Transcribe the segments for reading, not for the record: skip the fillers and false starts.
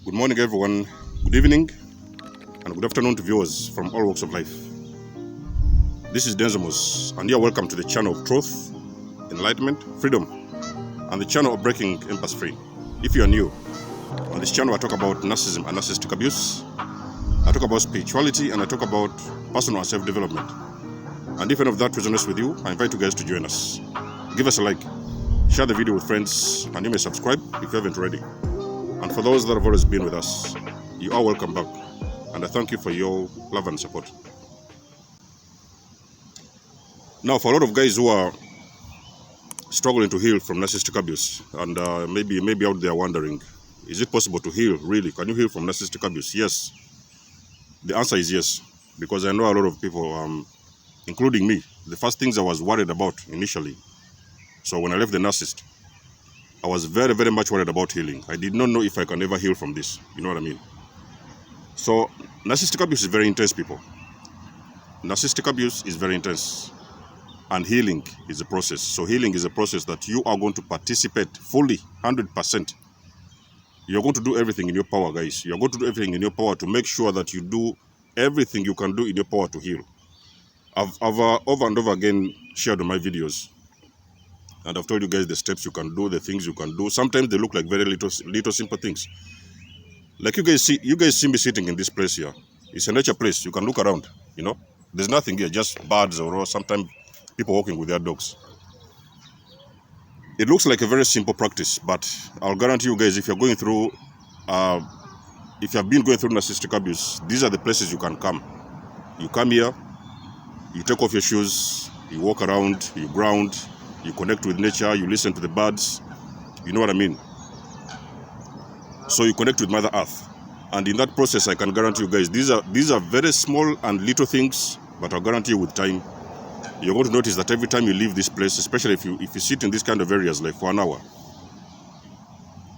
Good morning, everyone. Good evening and good afternoon to viewers from all walks of life. This is Denzimus, and you're welcome to the channel of truth, enlightenment, freedom, and the channel of breaking empath free. If you are new, on this channel I talk about narcissism and narcissistic abuse. I talk about spirituality and I talk about personal and self-development. And if any of that resonates with you, I invite you guys to join us. Give us a like, share the video with friends, and you may subscribe if you haven't already. And for those that have always been with us, you are welcome back. And I thank you for your love and support. Now, for a lot of guys who are struggling to heal from narcissistic abuse, and maybe out there wondering, is it possible to heal, really? Can you heal from narcissistic abuse? Yes. The answer is yes. Because I know a lot of people, including me, the first things I was worried about initially. So when I left the narcissist, I was very, very much worried about healing. I did not know if I can ever heal from this. You know what I mean? So narcissistic abuse is very intense, people. Narcissistic abuse is very intense. And healing is a process. So healing is a process that you are going to participate fully, 100%. You're going to do everything in your power, guys. You're going to do everything in your power to make sure that you do everything you can do in your power to heal. I've over and over again shared on my videos. And I've told you guys the steps you can do, the things you can do. Sometimes they look like very little simple things. Like you guys see me sitting in this place here. It's a nature place. You can look around, you know. There's nothing here, just birds or sometimes people walking with their dogs. It looks like a very simple practice, but I'll guarantee you guys, if you're going through, if you have been going through narcissistic abuse, these are the places you can come. You come here, you take off your shoes, you walk around, you ground, you connect with nature, you listen to the birds, you know what I mean? So you connect with Mother Earth. And in that process, I can guarantee you guys, these are very small and little things, but I'll guarantee you with time, you're going to notice that every time you leave this place, especially if you sit in these kind of areas like for an hour,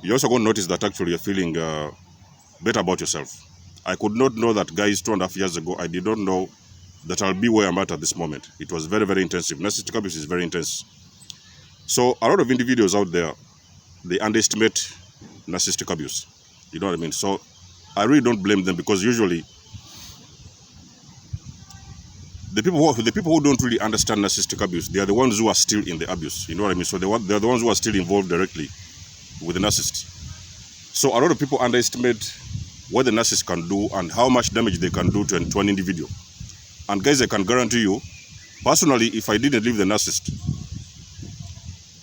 you're also going to notice that actually you're feeling better about yourself. I could not know that, guys, 2.5 years ago. I did not know that I'll be where I'm at this moment. It was very, very intensive. Narcissistic abuse is very intense. So a lot of individuals out there, they underestimate narcissistic abuse. You know what I mean? So I really don't blame them, because usually the people who don't really understand narcissistic abuse, they are the ones who are still in the abuse. You know what I mean? So they're the ones who are still involved directly with the narcissist. So a lot of people underestimate what the narcissist can do and how much damage they can do to an individual. And guys, I can guarantee you, personally, if I didn't leave the narcissist,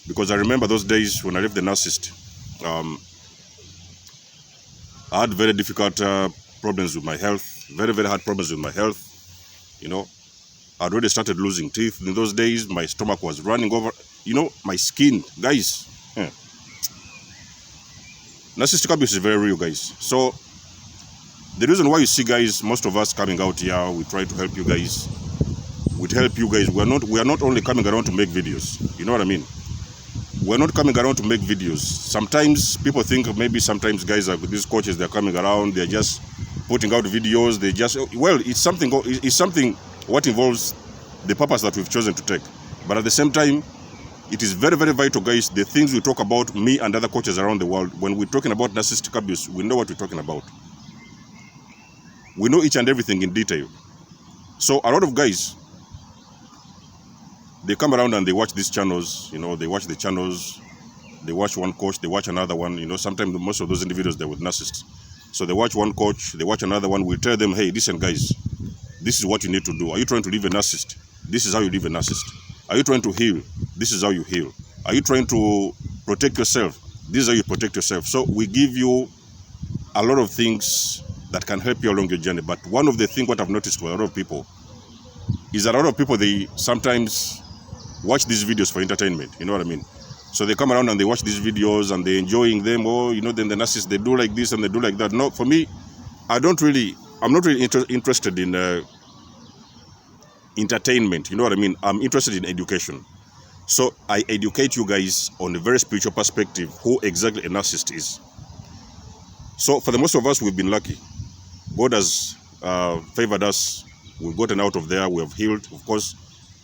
because I remember those days when I left the narcissist, I had very difficult problems with my health, very, very hard problems with my health. You know, I'd already started losing teeth in those days. My stomach was running over, you know, my skin, guys. Narcissistic abuse is very real, guys. So the reason why you see, guys, most of us coming out here, we try to help you guys. We help you guys. We are not only coming around to make videos. You know what I mean? We're not coming around to make videos. Sometimes people think maybe sometimes guys like these coaches, they're coming around, they're just putting out videos. They just, well, it's something what involves the purpose that we've chosen to take. But at the same time, it is very, very vital, guys, the things we talk about, me and other coaches around the world, when we're talking about narcissistic abuse, we know what we're talking about. We know each and everything in detail. So a lot of guys, they come around and they watch these channels, you know, they watch the channels, they watch one coach, they watch another one, you know, sometimes most of those individuals, they're with narcissists. So they watch one coach, they watch another one, we'll tell them, hey, listen, guys, this is what you need to do. Are you trying to leave a narcissist? This is how you leave a narcissist. Are you trying to heal? This is how you heal. Are you trying to protect yourself? This is how you protect yourself. So we give you a lot of things that can help you along your journey. But one of the things what I've noticed with a lot of people is that a lot of people, they sometimes watch these videos for entertainment. You know what I mean? So they come around and they watch these videos and they're enjoying them. Oh, you know, then the narcissists, they do like this and they do like that. No, for me, I'm not really interested in entertainment. You know what I mean? I'm interested in education. So I educate you guys on a very spiritual perspective, who exactly a narcissist is. So for the most of us, we've been lucky. God has favored us. We've gotten out of there. We have healed. Of course,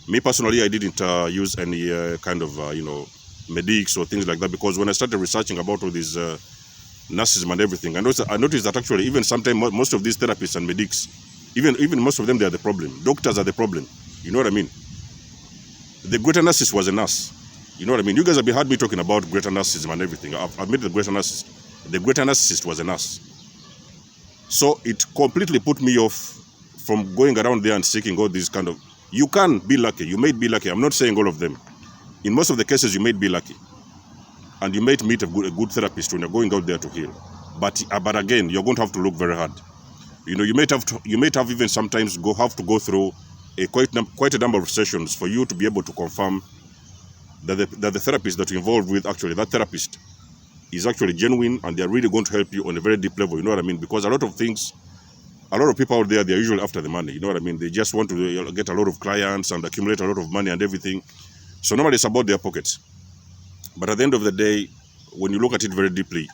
me personally, I didn't use any kind of, you know, medics or things like that, because when I started researching about all these narcissism and everything. I noticed that actually even sometimes most of these therapists and medics, even most of them, they are the problem. Doctors are the problem. You know what I mean? The greater narcissist was a nurse. You know what I mean? You guys have heard me talking about greater narcissism and everything. I've made the greater narcissist. The greater narcissist was a nurse. So it completely put me off from going around there and seeking all these kind of... You can be lucky. You may be lucky. I'm not saying all of them. In most of the cases, you may be lucky. And you might meet a good therapist when you're going out there to heal. But again, you're going to have to look very hard. You know, you might have even sometimes have to go through quite a number of sessions for you to be able to confirm that the therapist that you're involved with, actually, that therapist is actually genuine and they're really going to help you on a very deep level. You know what I mean? Because a lot of people out there, they're usually after the money. You know what I mean? They just want to get a lot of clients and accumulate a lot of money and everything. So normally it's about their pockets. But at the end of the day, when you look at it very deeply,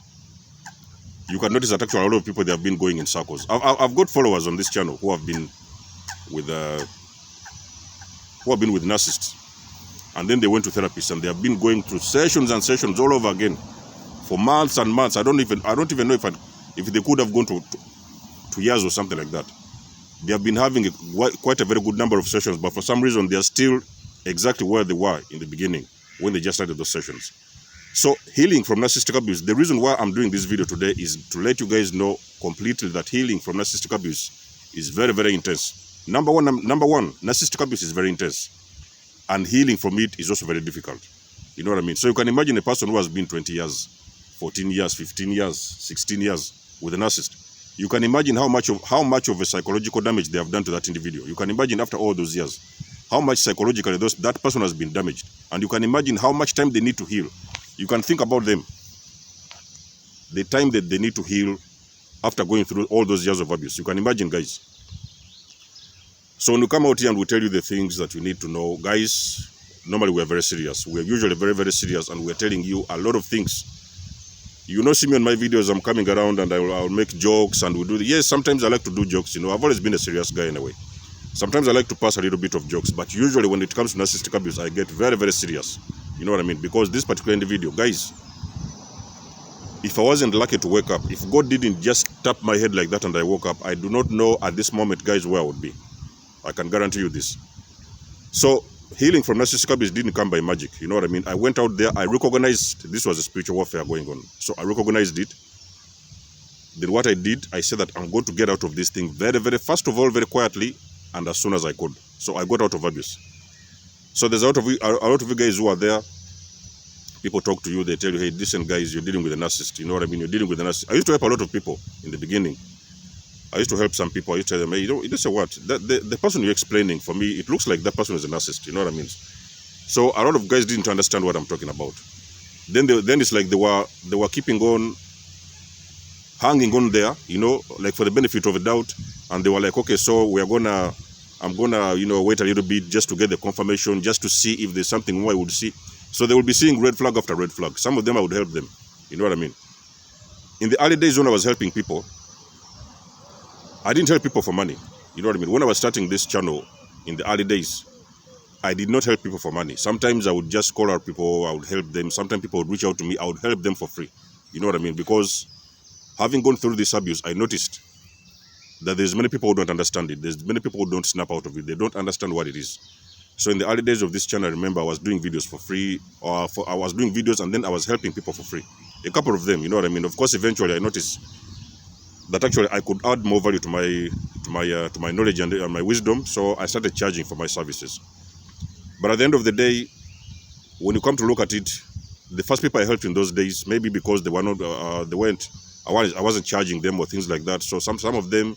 you can notice that actually a lot of people, they have been going in circles. I've got followers on this channel who have been with narcissists, and then they went to therapists, and they have been going through sessions and sessions all over again for months and months. I don't even know if they could have gone to years or something like that. They have been having quite a very good number of sessions, but for some reason they are still exactly where they were in the beginning when they just started those sessions. So healing from narcissistic abuse, the reason why I'm doing this video today is to let you guys know completely that healing from narcissistic abuse is very, very intense. Number one, narcissistic abuse is very intense. And healing from it is also very difficult. You know what I mean? So you can imagine a person who has been 20 years, 14 years, 15 years, 16 years with a narcissist. You can imagine how much of a psychological damage they have done to that individual. You can imagine after all those years, how much psychologically that person has been damaged. And you can imagine how much time they need to heal. You can think about them. The time that they need to heal after going through all those years of abuse. You can imagine, guys. So when we come out here and we tell you the things that you need to know, guys, normally we are very serious. We are usually very, very serious, and we are telling you a lot of things. You know, see me on my videos, I'm coming around and I'll make jokes and we do... Yes, sometimes I like to do jokes, you know. I've always been a serious guy anyway. Sometimes I like to pass a little bit of jokes, but usually when it comes to narcissistic abuse, I get very, very serious. You know what I mean? Because this particular individual, guys, if I wasn't lucky to wake up, if God didn't just tap my head like that and I woke up, I do not know at this moment, guys, where I would be. I can guarantee you this. So healing from narcissistic abuse didn't come by magic. You know what I mean? I went out there, I recognized this was a spiritual warfare going on. So I recognized it. Then what I did, I said that I'm going to get out of this thing very, very, first of all, very quietly, and as soon as I could. So I got out of abuse. So there's a lot of you guys who are there. People talk to you, they tell you, hey, listen, guys, you're dealing with a narcissist. You know what I mean? You're dealing with a narcissist. I used to help a lot of people in the beginning. I used to help some people. I used to tell them, hey, you know say what? The person you're explaining, for me, it looks like that person is a narcissist. You know what I mean? So a lot of guys didn't understand what I'm talking about. Then it's like they were keeping on hanging on there, you know, like for the benefit of the doubt. And they were like, okay, so I'm gonna, you know, wait a little bit just to get the confirmation, just to see if there's something more I would see. So they will be seeing red flag after red flag. Some of them I would help them. You know what I mean? In the early days when I was helping people, I didn't help people for money. You know what I mean? When I was starting this channel in the early days, I did not help people for money. Sometimes I would just call out people, I would help them. Sometimes people would reach out to me, I would help them for free. You know what I mean? Because having gone through this abuse, I noticed that there's many people who don't understand it. There's many people who don't snap out of it. They don't understand what it is. So in the early days of this channel, I remember I was doing videos for free, I was doing videos and then I was helping people for free. A couple of them, you know what I mean? Of course, eventually I noticed that actually I could add more value to my knowledge and my wisdom. So I started charging for my services. But at the end of the day, when you come to look at it, the first people I helped in those days, maybe because they were not, I wasn't charging them or things like that. So some of them,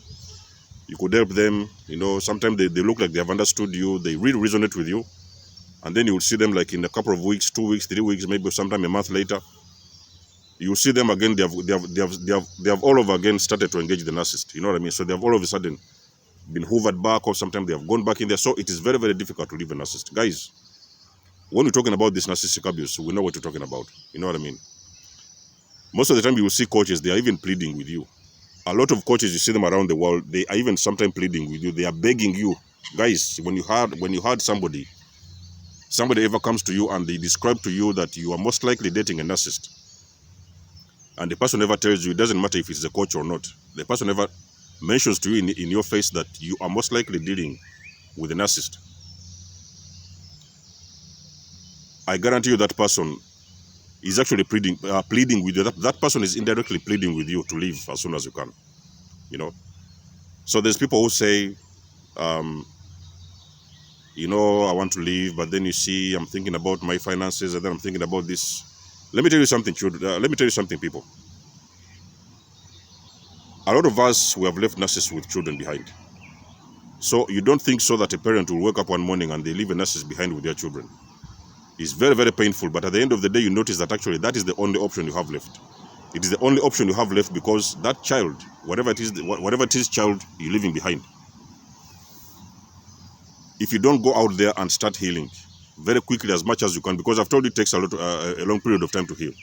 you could help them, you know, sometimes they look like they have understood you, they really resonate with you. And then you will see them like in a couple of weeks, 2 weeks, 3 weeks, maybe sometime a month later. You will see them again, they have all over again started to engage the narcissist, you know what I mean? So they have all of a sudden been hoovered back, or sometimes they have gone back in there. So it is very, very difficult to leave a narcissist. Guys, when we're talking about this narcissistic abuse, we know what we're talking about, you know what I mean? Most of the time you will see coaches, they are even pleading with you. A lot of coaches, you see them around the world, they are even sometimes pleading with you. They are begging you. Guys, when you heard somebody ever comes to you and they describe to you that you are most likely dating a narcissist, and the person never tells you, it doesn't matter if it's a coach or not, the person never mentions to you in your face that you are most likely dealing with a narcissist, I guarantee you that person is actually pleading with you. That person is indirectly pleading with you to leave as soon as you can, you know. So there's people who say, you know, I want to leave, but then you see, I'm thinking about my finances, and then I'm thinking about this. Let me tell you something, children. Let me tell you something, people. A lot of us, we have left narcissists with children behind. So you don't think so that a parent will wake up one morning and they leave a narcissist behind with their children. It's very, very painful, but at the end of the day, you notice that actually that is the only option you have left. It is the only option you have left because that child, whatever it is child you're leaving behind, if you don't go out there and start healing very quickly as much as you can, because I've told you it takes a long period of time to heal.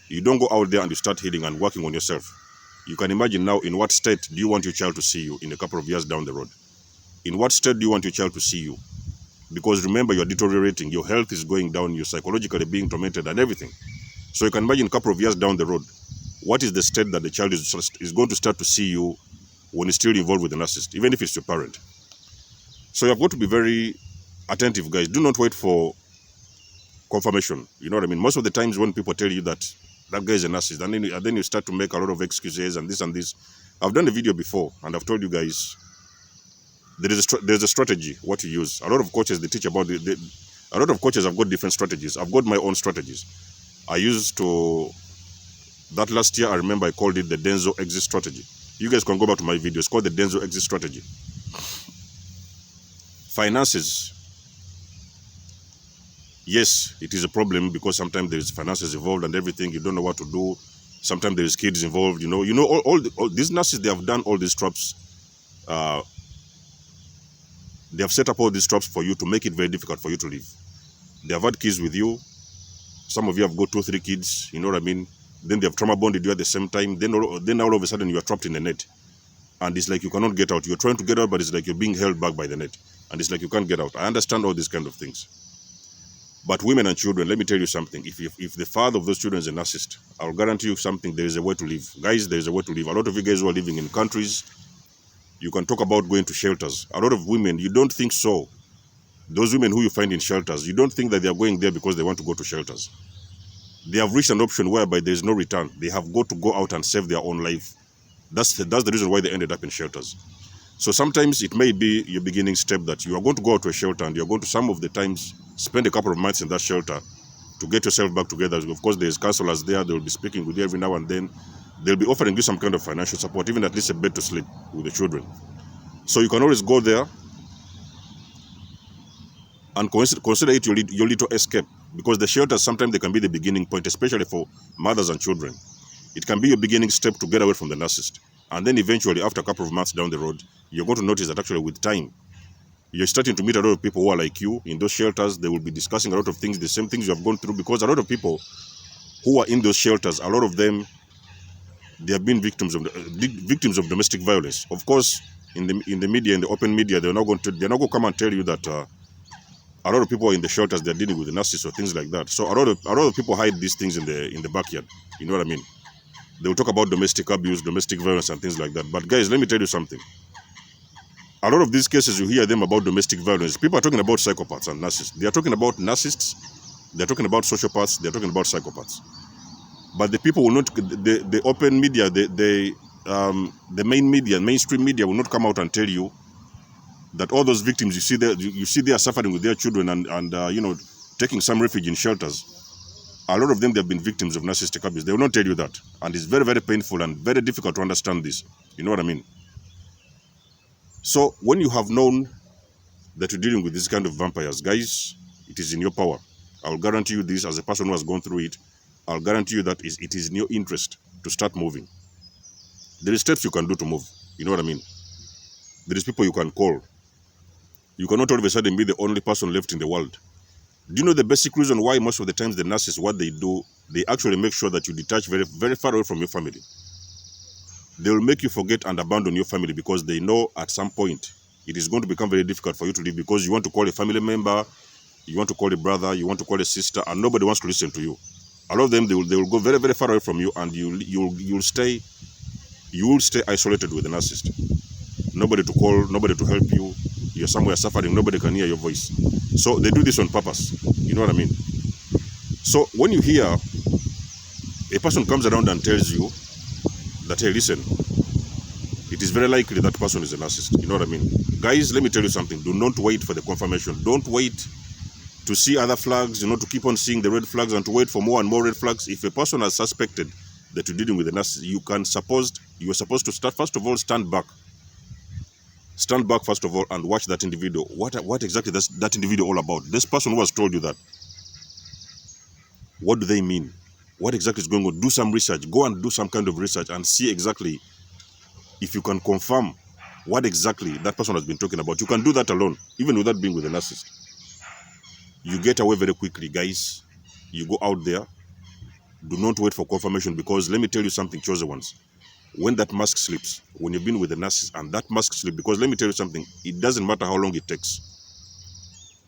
You don't go out there and you start healing and working on yourself. You can imagine now in what state do you want your child to see you in a couple of years down the road? In what state do you want your child to see you? Because remember, you're deteriorating, your health is going down, you're psychologically being tormented and everything. So you can imagine a couple of years down the road, what is the state that the child is going to start to see you when it's still involved with the narcissist, even if it's your parent. So you have got to be very attentive, guys. Do not wait for confirmation. You know what I mean? Most of the times when people tell you that that guy is a narcissist, and then you start to make a lot of excuses and this and this. I've done a video before, and I've told you guys, there's a strategy, what you use. A lot of coaches, they teach about a lot of coaches have got different strategies. I've got my own strategies. I used to, that last year, I remember I called it the Denzo exit strategy. You guys can go back to my video. It's called the Denzo exit strategy. Finances. Yes, it is a problem because sometimes there is finances involved and everything. You don't know what to do. Sometimes there is kids involved. You know, all these narcissists, they have done all these traps. They have set up all these traps for you to make it very difficult for you to leave. They have had kids with you. Some of you have got 2 or 3 kids. You know what I mean? Then they have trauma bonded you at the same time. Then all of a sudden you are trapped in the net, and it's like you cannot get out. You're trying to get out, but it's like you're being held back by the net, and it's like you can't get out. I understand all these kind of things. But women and children, let me tell you something. If the father of those children is a narcissist, I'll guarantee you something. There is a way to live. Guys, there is a way to live. A lot of you guys who are living in countries, you can talk about going to shelters. A lot of women, you don't think so. Those women who you find in shelters, you don't think that they are going there because they want to go to shelters. They have reached an option whereby there is no return. They have got to go out and save their own life. That's the reason why they ended up in shelters. So sometimes it may be your beginning step that you are going to go out to a shelter, and you're going to some of the times spend a couple of months in that shelter to get yourself back together. Of course, there's counselors there. They'll be speaking with you every now and then. They'll be offering you some kind of financial support, even at least a bed to sleep with the children. So you can always go there and consider it your little escape, because the shelters, sometimes they can be the beginning point, especially for mothers and children. It can be your beginning step to get away from the narcissist. And then eventually, after a couple of months down the road, you're going to notice that actually with time, you're starting to meet a lot of people who are like you in those shelters. They will be discussing a lot of things, the same things you have gone through, because a lot of people who are in those shelters, a lot of them, they have been victims of domestic violence. Of course, in the media, in the open media, they're not going to come and tell you that a lot of people in the shelters, they're dealing with the narcissists or things like that. So a lot of people hide these things in the backyard. You know what I mean? They will talk about domestic abuse, domestic violence, and things like that. But guys, let me tell you something. A lot of these cases, you hear them about domestic violence. People are talking about psychopaths and narcissists. They are talking about narcissists. They're talking about sociopaths. They're talking about psychopaths. But the people will not. The open media, the main media, mainstream media will not come out and tell you that all those victims you see they are suffering with their children and you know, taking some refuge in shelters. A lot of them, they have been victims of narcissistic abuse. They will not tell you that, and it's very, very painful and very difficult to understand this. You know what I mean? So when you have known that you're dealing with this kind of vampires, guys, it is in your power. I'll guarantee you this, as a person who has gone through it. I'll guarantee you that it is in your interest to start moving. There is steps you can do to move. You know what I mean? There is people you can call. You cannot all of a sudden be the only person left in the world. Do you know the basic reason why most of the times the narcissists, what they do, they actually make sure that you detach very, very far away from your family. They will make you forget and abandon your family, because they know at some point it is going to become very difficult for you to live, because you want to call a family member, you want to call a brother, you want to call a sister, and nobody wants to listen to you. A lot of them, they will go very, very far away from you, and you'll stay isolated with the narcissist. Nobody to call, nobody to help you. You're somewhere suffering, nobody can hear your voice. So they do this on purpose. You know what I mean? So when you hear a person comes around and tells you that, hey, listen, it is very likely that person is a narcissist. You know what I mean? Guys, let me tell you something. Do not wait for the confirmation. Don't wait to see other flags, to keep on seeing the red flags and to wait for more and more red flags. If a person has suspected that you're dealing with a narcissist, you are supposed to start, first of all, stand back. Stand back, first of all, and watch that individual. What exactly is that individual all about? This person who has told you that, what do they mean? What exactly is going on? Do some research. Go and do some kind of research and see exactly if you can confirm what exactly that person has been talking about. You can do that alone, even without being with a narcissist. You get away very quickly, guys. You go out there. Do not wait for confirmation, because let me tell you something, chosen ones. When that mask slips, when you've been with a narcissist and that mask slips, because let me tell you something, it doesn't matter how long it takes.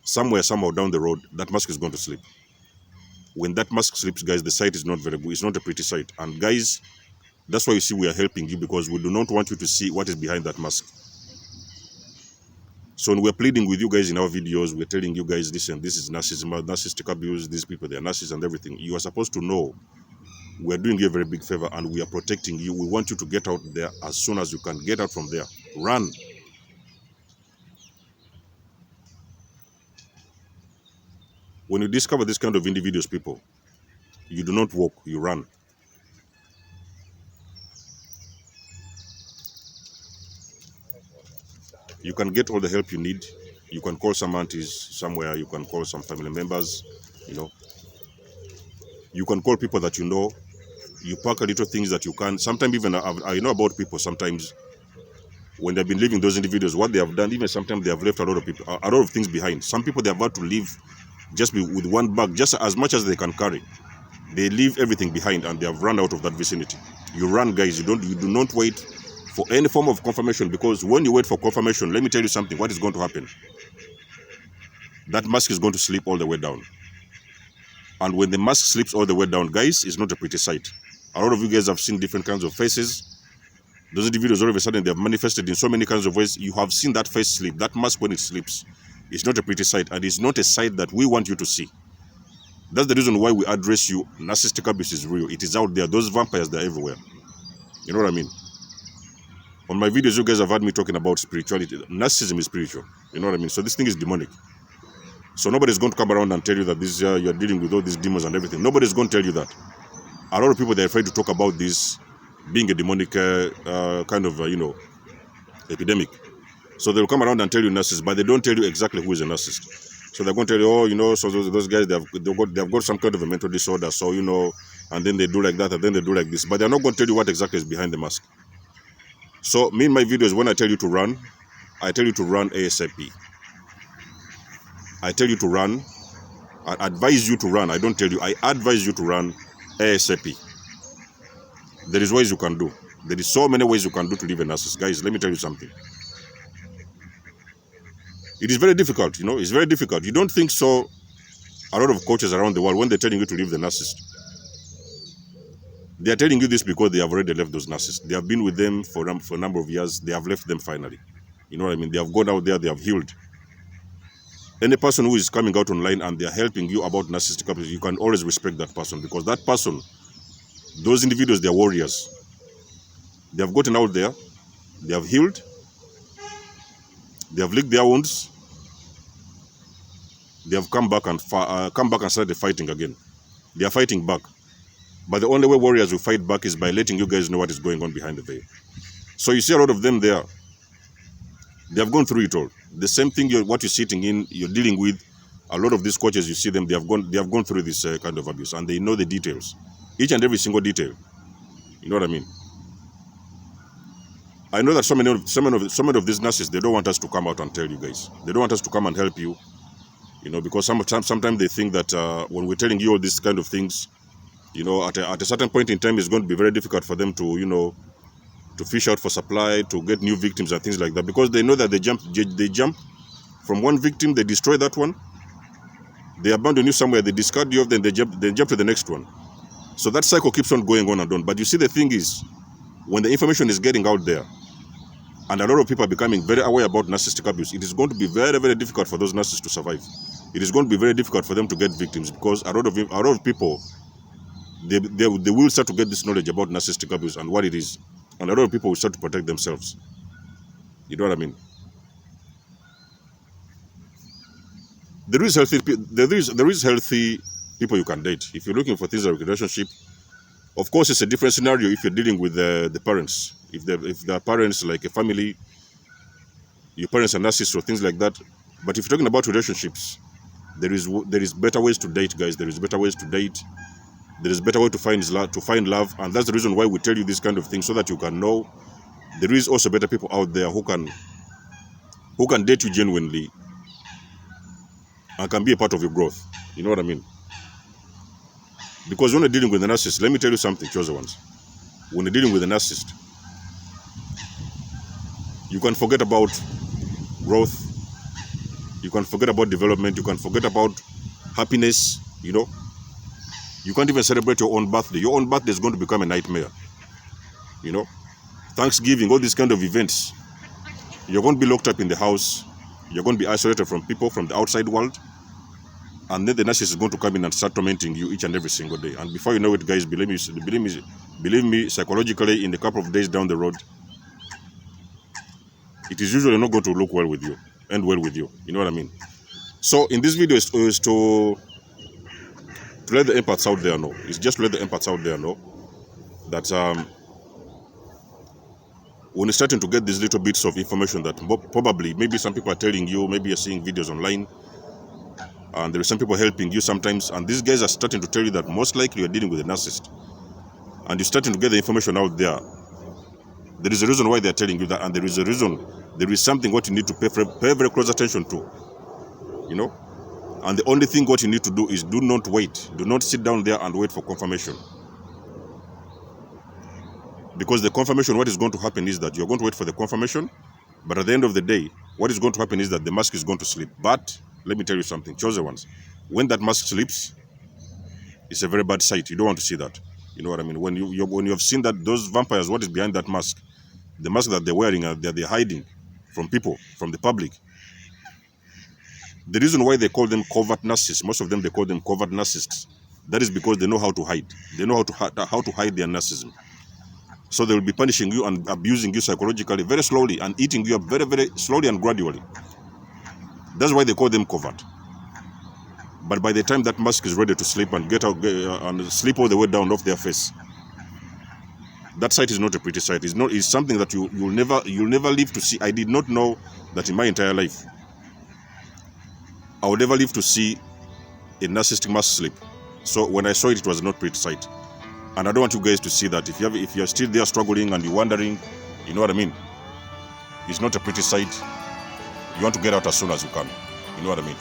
Somewhere, somehow down the road, that mask is going to slip. When that mask slips, guys, the sight is not very good. It's not a pretty sight. And guys, that's why you see we are helping you, because we do not want you to see what is behind that mask. So when we're pleading with you guys in our videos, we're telling you guys, listen, this is narcissism, narcissistic abuse, these people, they're narcissists and everything. You are supposed to know we're doing you a very big favor and we are protecting you. We want you to get out there as soon as you can. Get out from there. Run. When you discover this kind of individuals, people, you do not walk, you run. You can get all the help you need. You can call some aunties somewhere. You can call some family members, You can call people that you know. You pack a little things that you can. Sometimes even, I know about people, sometimes when they've been leaving those individuals, what they have done, even sometimes they have left a lot of things behind. Some people, they have had to leave just with one bag, just as much as they can carry. They leave everything behind and they have run out of that vicinity. You run, guys. You do not wait for any form of confirmation, because when you wait for confirmation, let me tell you something, what is going to happen? That mask is going to slip all the way down. And when the mask slips all the way down, guys, it's not a pretty sight. A lot of you guys have seen different kinds of faces. Those individuals, all of a sudden, they have manifested in so many kinds of ways. You have seen that face slip. That mask, when it slips, it's not a pretty sight, and it's not a sight that we want you to see. That's the reason why we address you. Narcissistic abuse is real. It is out there. Those vampires, they're everywhere. You know what I mean? On my videos, you guys have heard me talking about spirituality. Narcissism is spiritual. You know what I mean? So this thing is demonic. So nobody's going to come around and tell you that this you're dealing with all these demons and everything. Nobody's going to tell you that. A lot of people, they're afraid to talk about this being a demonic kind of, epidemic. So they'll come around and tell you narcissist, but they don't tell you exactly who is a narcissist. So they're going to tell you, so those guys, they've got some kind of a mental disorder, so, and then they do like that, and then they do like this. But they're not going to tell you what exactly is behind the mask. So me in my videos, when I tell you to run, I tell you to run ASAP. I tell you to run. I advise you to run. I don't tell you. I advise you to run ASAP. There is ways you can do. There is so many ways you can do to leave a narcissist. Guys, let me tell you something. It is very difficult, It's very difficult. You don't think so. A lot of coaches around the world, when they're telling you to leave the narcissist, they are telling you this because they have already left those narcissists. They have been with them for a number of years. They have left them finally. You know what I mean? They have gone out there. They have healed. Any person who is coming out online and they're helping you about narcissistic abuse, you can always respect that person, because that person, those individuals, they're warriors. They have gotten out there. They have healed. They have licked their wounds. They have come back and started fighting again. They are fighting back. But the only way warriors will fight back is by letting you guys know what is going on behind the veil. So you see a lot of them there. They have gone through it all. The same thing what you're sitting in, you're dealing with. A lot of these coaches, you see them, they have gone through this kind of abuse, and they know the details, each and every single detail. You know what I mean? I know that so many of these nurses, they don't want us to come out and tell you guys. They don't want us to come and help you, because sometimes they think that when we're telling you all these kind of things, at a certain point in time, it's going to be very difficult for them to, to fish out for supply, to get new victims and things like that, because they know that they jump from one victim, they destroy that one, they abandon you somewhere, they discard you, then they jump to the next one. So that cycle keeps on going on and on. But you see, the thing is, when the information is getting out there, and a lot of people are becoming very aware about narcissistic abuse, it is going to be very, very difficult for those narcissists to survive. It is going to be very difficult for them to get victims, because a lot of people, they will start to get this knowledge about narcissistic abuse and what it is, and a lot of people will start to protect themselves. You know what I mean? There is healthy people you can date if you're looking for things like a relationship. Of course, it's a different scenario if you're dealing with the parents. If the parents, like a family, your parents are narcissists or things like that. But if you're talking about relationships, there is better ways to date, guys. There is better ways to date. There is better way to find love, and that's the reason why we tell you this kind of thing, so that you can know there is also better people out there who can date you genuinely and can be a part of your growth. You know what I mean? Because when you're dealing with a narcissist, let me tell you something, chosen ones. When you're dealing with a narcissist, you can forget about growth, you can forget about development, you can forget about happiness, you know. You can't even celebrate your own birthday. Your own birthday is going to become a nightmare, you know. Thanksgiving, all these kind of events, you're going to be locked up in the house, you're going to be isolated from people, from the outside world, and then the narcissist is going to come in and start tormenting you each and every single day. And before you know it, guys, believe me, psychologically, in a couple of days down the road, it is usually not going to look well with you, end well with you. You know what I mean? So in this video is to let the empaths out there know. It's just to let the empaths out there know that when you're starting to get these little bits of information that probably, maybe some people are telling you, maybe you're seeing videos online, and there are some people helping you sometimes, and these guys are starting to tell you that most likely you're dealing with a narcissist, and you're starting to get the information out there. There is a reason why they're telling you that, and there is a reason, there is something what you need to pay very close attention to, you know. And the only thing what you need to do is do not wait. Do not sit down there and wait for confirmation. Because the confirmation, what is going to happen is that you're going to wait for the confirmation, but at the end of the day, what is going to happen is that the mask is going to sleep. But let me tell you something, chosen ones. When that mask sleeps, it's a very bad sight. You don't want to see that. You know what I mean? When you have seen that those vampires, what is behind that mask? The mask that they're wearing, that they're hiding from people, from the public. The reason why they call them covert narcissists, most of them they call them covert narcissists, that is because they know how to hide. They know how to hide their narcissism. So they will be punishing you and abusing you psychologically very slowly, and eating you up very, very slowly and gradually. That's why they call them covert. But by the time that mask is ready to sleep and get out and sleep all the way down off their face, that sight is not a pretty sight. It's something that you'll never live to see. I did not know that in my entire life I would never live to see a narcissistic mask sleep. So when I saw it, it was not pretty sight. And I don't want you guys to see that. If you're still there struggling and you're wondering, you know what I mean? It's not a pretty sight. You want to get out as soon as you can. You know what I mean?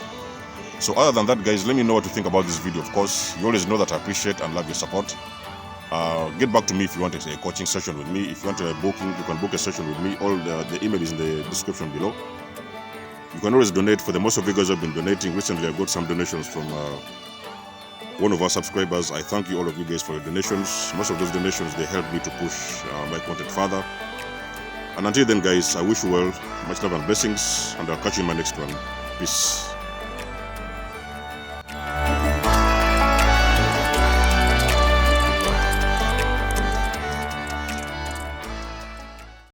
So other than that, guys, let me know what you think about this video. Of course, you always know that I appreciate and love your support. Get back to me if you want a coaching session with me. If you want a booking, you can book a session with me. All the email is in the description below. You can always donate. For the most of you guys have been donating. Recently, I got some donations from one of our subscribers. I thank you, all of you guys, for your donations. Most of those donations, they help me to push my content further. And until then, guys, I wish you well. Much love and blessings, and I'll catch you in my next one. Peace.